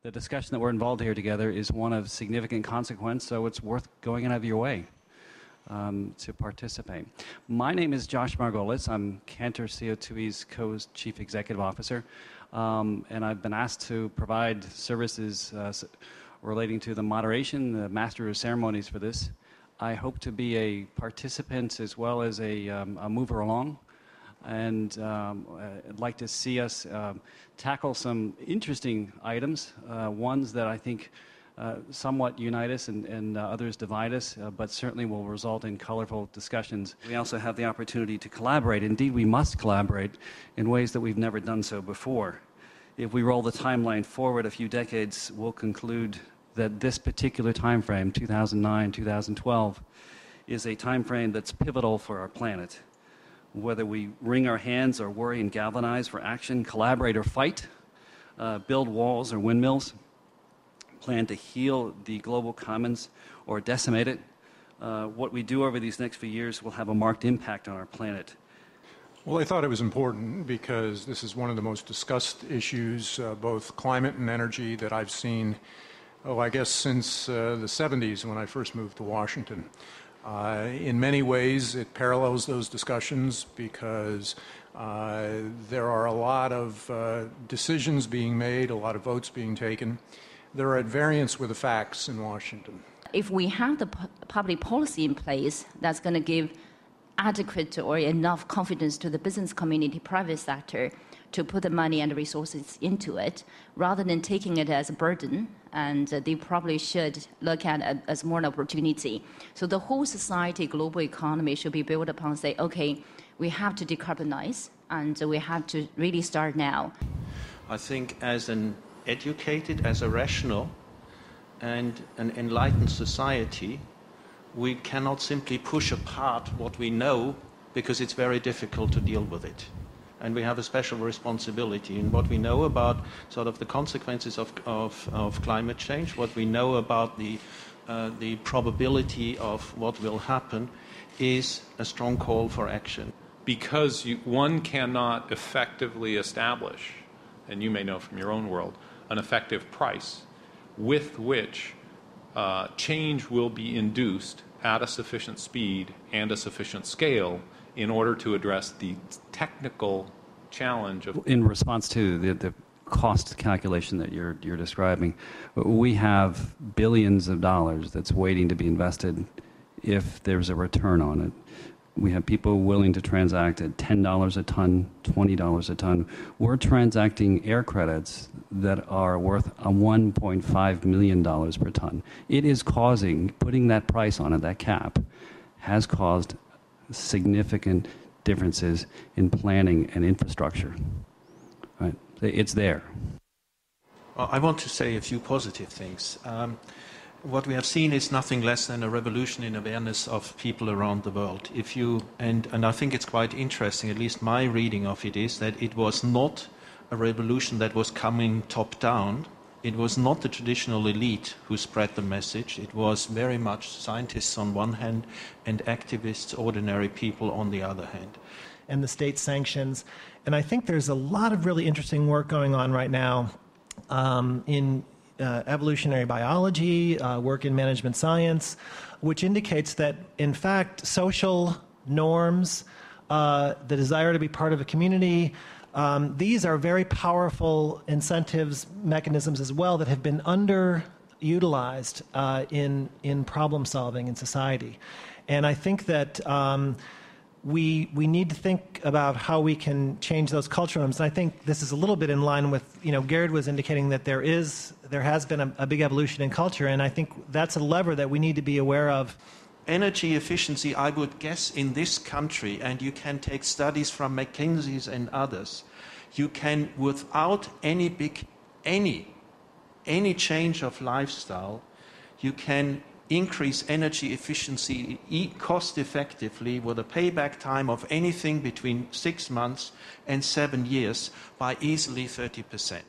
the discussion that we're involved here together is one of significant consequence, so it's worth going out of your way to participate. My name is Josh Margolis. I'm Cantor CO2E's Co-Chief Executive Officer, and I've been asked to provide services relating to the moderation, the master of ceremonies for this. I hope to be a participant as well as a mover along, and I'd like to see us tackle some interesting items, ones that I think somewhat unite us and others divide us, but certainly will result in colorful discussions. We also have the opportunity to collaborate. Indeed, we must collaborate in ways that we've never done so before. If we roll the timeline forward a few decades, we'll conclude that this particular time frame, 2009, 2012, is a time frame that's pivotal for our planet. Whether we wring our hands or worry and galvanize for action, collaborate or fight, build walls or windmills, plan to heal the global commons or decimate it, what we do over these next few years will have a marked impact on our planet. Well, I thought it was important because this is one of the most discussed issues, both climate and energy, that I've seen, I guess since the 70s when I first moved to Washington. In many ways, it parallels those discussions because there are a lot of decisions being made, a lot of votes being taken. They're at variance with the facts in Washington. If we have the public policy in place that's going to give adequate or enough confidence to the business community, private sector, to put the money and the resources into it, rather than taking it as a burden, and they probably should look at it as more an opportunity. So the whole society, global economy should be built upon, say, okay, we have to decarbonize, and we have to really start now. I think as an educated, as a rational and an enlightened society, we cannot simply push apart what we know because it's very difficult to deal with it. And we have a special responsibility in what we know about sort of the consequences of climate change, what we know about the probability of what will happen is a strong call for action. Because one cannot effectively establish, and you may know from your own world, an effective price with which change will be induced at a sufficient speed and a sufficient scale in order to address the technical challenge of... In response to the cost calculation that you're describing, we have billions of dollars that's waiting to be invested if there's a return on it. We have people willing to transact at $10 a ton, $20 a ton. We're transacting air credits that are worth $1.5 million per ton. It is causing, putting that price on it, that cap, has caused significant differences in planning and infrastructure. Right? It's there. Well, I want to say a few positive things. What we have seen is nothing less than a revolution in awareness of people around the world. And I think it's quite interesting, at least my reading of it is, that it was not a revolution that was coming top down. It was not the traditional elite who spread the message. It was very much scientists on one hand and activists, ordinary people on the other hand. And the state sanctions. And I think there's a lot of really interesting work going on right now in evolutionary biology, work in management science, which indicates that, in fact, social norms, the desire to be part of a community, these are very powerful incentives, mechanisms as well that have been underutilized in problem solving in society. And I think that we need to think about how we can change those cultural norms. And I think this is a little bit in line with, Gerd was indicating that there has been a big evolution in culture, and I think that's a lever that we need to be aware of. Energy efficiency, I would guess, in this country, and you can take studies from McKinsey's and others, you can, without any change of lifestyle, you can increase energy efficiency cost effectively with a payback time of anything between 6 months and 7 years by easily 30%.